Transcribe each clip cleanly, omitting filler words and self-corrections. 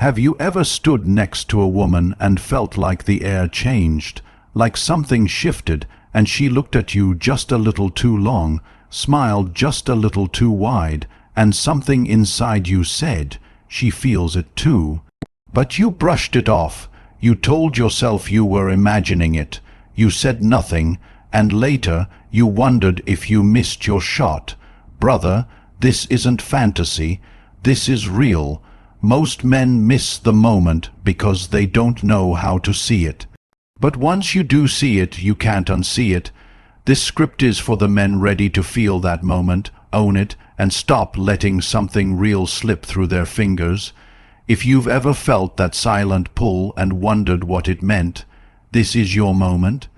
Have you ever stood next to a woman and felt like the air changed, like something shifted, and she looked at you just a little too long, smiled just a little too wide, and something inside you said, "She feels it too"? But you brushed it off. You told yourself you were imagining it. You said nothing, and later you wondered if you missed your shot. Brother, this isn't fantasy. This is real. Most men miss the moment because they don't know how to see it. But once you do see it, you can't unsee it. This script is for the men ready to feel that moment, own it, and stop letting something real slip through their fingers. If you've ever felt that silent pull and wondered what it meant, this is your moment.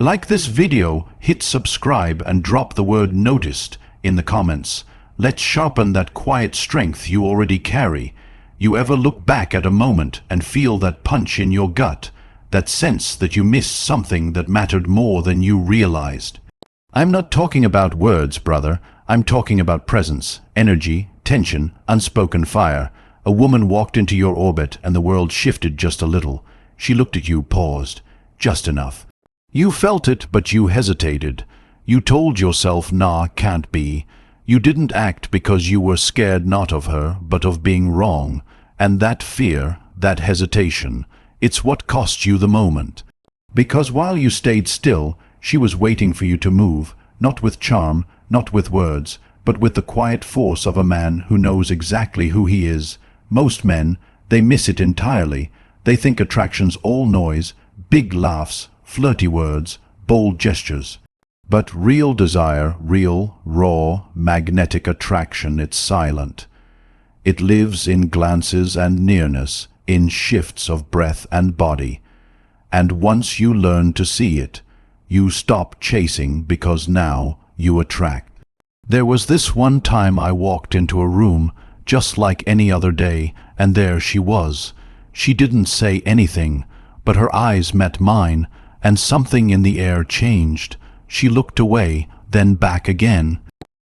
Like this video, hit subscribe and drop the word "noticed" in the comments. Let's sharpen that quiet strength you already carry. You ever look back at a moment and feel that punch in your gut, that sense that you missed something that mattered more than you realized? I'm not talking about words, brother. I'm talking about presence, energy, tension, unspoken fire. A woman walked into your orbit and the world shifted just a little. She looked at you, paused, just enough. You felt it, but you hesitated. You told yourself, "Nah, can't be." You didn't act because you were scared not of her, but of being wrong. And that fear, that hesitation, it's what cost you the moment. Because while you stayed still, she was waiting for you to move, not with charm, not with words, but with the quiet force of a man who knows exactly who he is. Most men, they miss it entirely. They think attraction's all noise, big laughs, flirty words, bold gestures. But real desire, real, raw, magnetic attraction, it's silent. It lives in glances and nearness, in shifts of breath and body. And once you learn to see it, you stop chasing because now you attract. There was this one time I walked into a room, just like any other day, and there she was. She didn't say anything, but her eyes met mine, and something in the air changed. She looked away, then back again.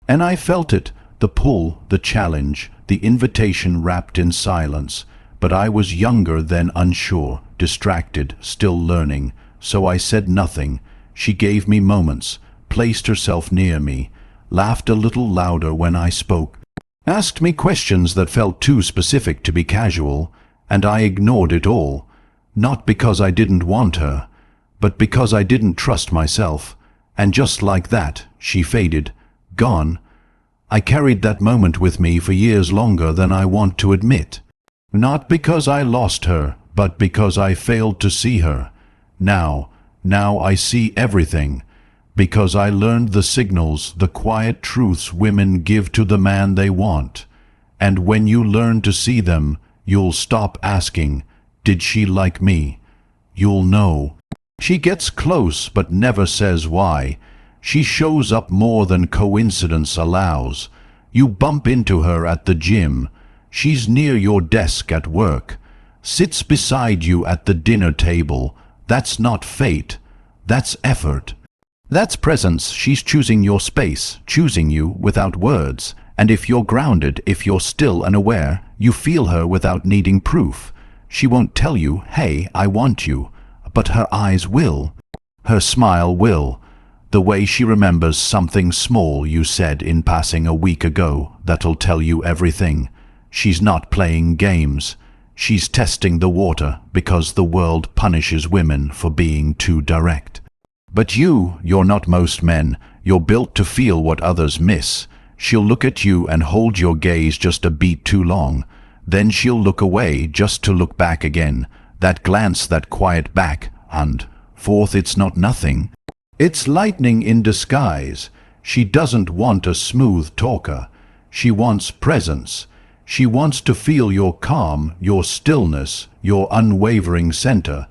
And I felt it, the pull, the challenge, the invitation wrapped in silence. But I was younger than unsure, distracted, still learning. So I said nothing. She gave me moments, placed herself near me, laughed a little louder when I spoke, asked me questions that felt too specific to be casual, and I ignored it all. Not because I didn't want her, but because I didn't trust myself. And just like that, she faded, gone. I carried that moment with me for years longer than I want to admit. Not because I lost her, but because I failed to see her. Now I see everything. Because I learned the signals, the quiet truths women give to the man they want. And when you learn to see them, you'll stop asking, "Did she like me?" You'll know. She gets close but never says why. She shows up more than coincidence allows. You bump into her at the gym. She's near your desk at work. Sits beside you at the dinner table. That's not fate. That's effort. That's presence. She's choosing your space, choosing you without words. And if you're grounded, if you're still and aware, you feel her without needing proof. She won't tell you, "Hey, I want you." But her eyes will. Her smile will. The way she remembers something small you said in passing a week ago, that'll tell you everything. She's not playing games. She's testing the water because the world punishes women for being too direct. But you're not most men. You're built to feel what others miss. She'll look at you and hold your gaze just a beat too long. Then she'll look away just to look back again. That glance, that quiet back, and forth, it's not nothing. It's lightning in disguise. She doesn't want a smooth talker. She wants presence. She wants to feel your calm, your stillness, your unwavering center.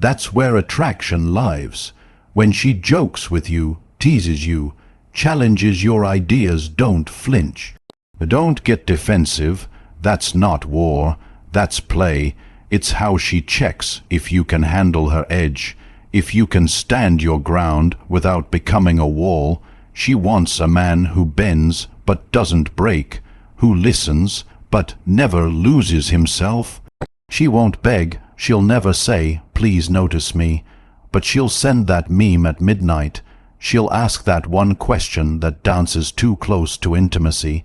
That's where attraction lives. When she jokes with you, teases you, challenges your ideas, don't flinch. Don't get defensive. That's not war. That's play. It's how she checks if you can handle her edge, if you can stand your ground without becoming a wall. She wants a man who bends but doesn't break, who listens but never loses himself. She won't beg, she'll never say, "Please notice me," but she'll send that meme at midnight. She'll ask that one question that dances too close to intimacy,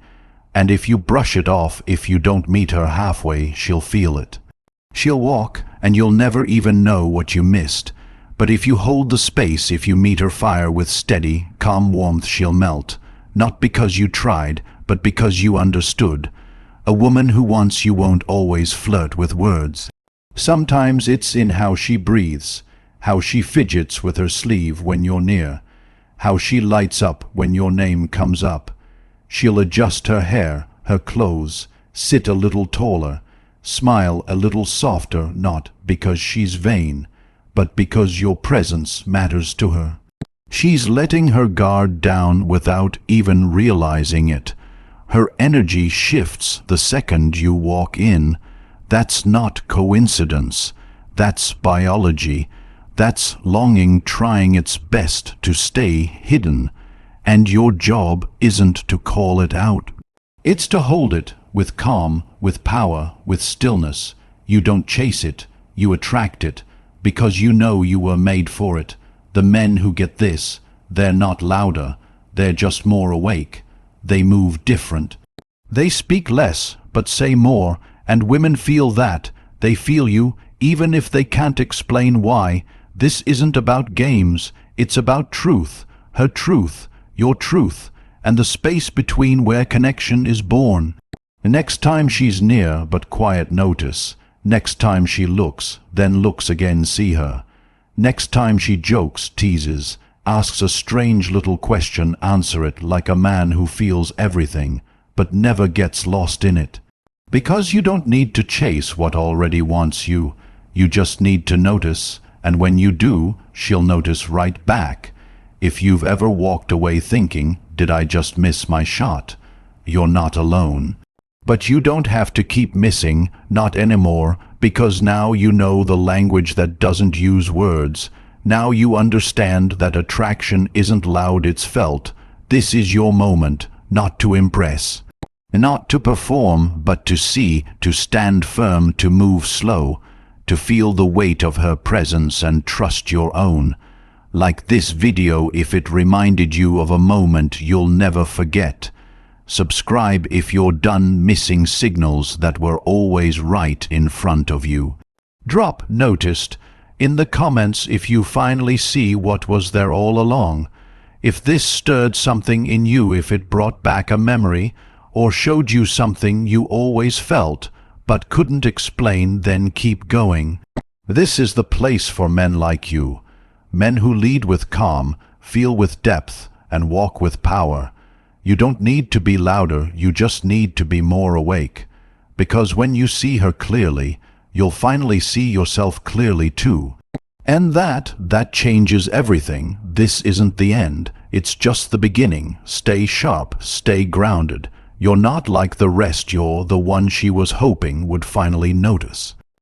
and if you brush it off, if you don't meet her halfway, she'll feel it. She'll walk, and you'll never even know what you missed, but if you hold the space, if you meet her fire with steady, calm warmth, she'll melt, not because you tried, but because you understood. A woman who wants you won't always flirt with words. Sometimes it's in how she breathes, how she fidgets with her sleeve when you're near, how she lights up when your name comes up. She'll adjust her hair, her clothes, sit a little taller, smile a little softer, not because she's vain, but because your presence matters to her. She's letting her guard down without even realizing it. Her energy shifts the second you walk in. That's not coincidence. That's biology. That's longing trying its best to stay hidden. And your job isn't to call it out. It's to hold it with calm, with power, with stillness. You don't chase it, you attract it, because you know you were made for it. The men who get this, they're not louder, they're just more awake. They move different. They speak less, but say more, and women feel that. They feel you, even if they can't explain why. This isn't about games, it's about truth, her truth, your truth, and the space between where connection is born. Next time she's near, but quiet notice. Next time she looks, then looks again, see her. Next time she jokes, teases, asks a strange little question, answer it like a man who feels everything, but never gets lost in it. Because you don't need to chase what already wants you. You just need to notice, and when you do, she'll notice right back. If you've ever walked away thinking, "Did I just miss my shot?" You're not alone. But you don't have to keep missing, not anymore, because now you know the language that doesn't use words. Now you understand that attraction isn't loud, it's felt. This is your moment, not to impress, not to perform, but to see, to stand firm, to move slow, to feel the weight of her presence and trust your own. Like this video, if it reminded you of a moment you'll never forget. Subscribe if you're done missing signals that were always right in front of you. Drop "noticed" in the comments if you finally see what was there all along. If this stirred something in you, if it brought back a memory, or showed you something you always felt but couldn't explain, then keep going. This is the place for men like you. Men who lead with calm, feel with depth, and walk with power. You don't need to be louder, you just need to be more awake. Because when you see her clearly, you'll finally see yourself clearly too. And that changes everything. This isn't the end, it's just the beginning. Stay sharp, stay grounded. You're not like the rest, you're the one she was hoping would finally notice.